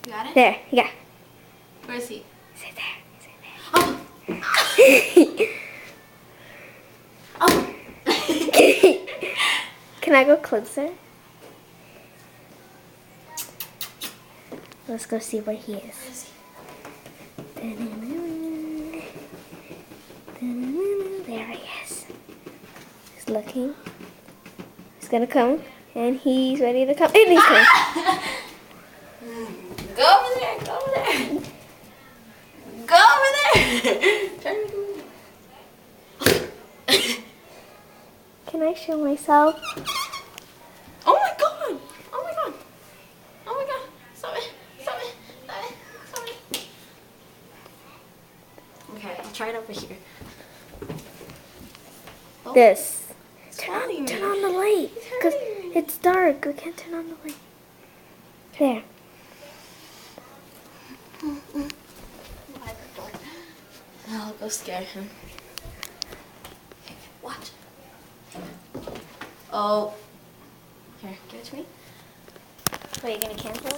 You got it? There, yeah. Where is he? Sit there. Sit there. Oh! Oh! Can I go closer? Let's go see where he is. Where is he? There he is. He's looking. He's gonna come, and he's ready to come. And he's coming. Go over there! Go over there! Go over there! Turn. Can I show myself? Oh my god! Oh my god! Oh my god! Stop it! Stop it! Stop it! Stop it! Okay, I'll try it over here. Oh, This. it's Turn hurting me. on the light, It's because hurting me. it's dark. We can't turn on the light. There. Why the door? I'll go scare him. Okay, watch. Oh. Here, give it to me. Wait, you gonna cancel?